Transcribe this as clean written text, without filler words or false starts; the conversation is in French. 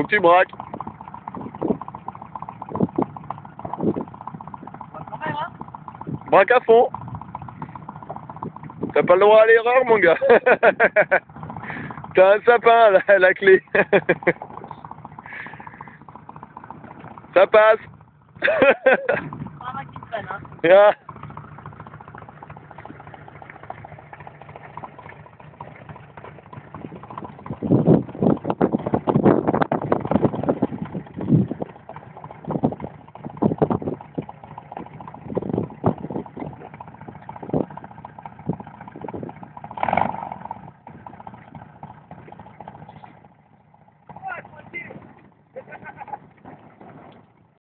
Faut que tu braques. Braque à fond. T'as pas le droit à l'erreur, mon gars. T'as un sapin à la clé. Ça passe. Pas qui traîne, hein. Yeah.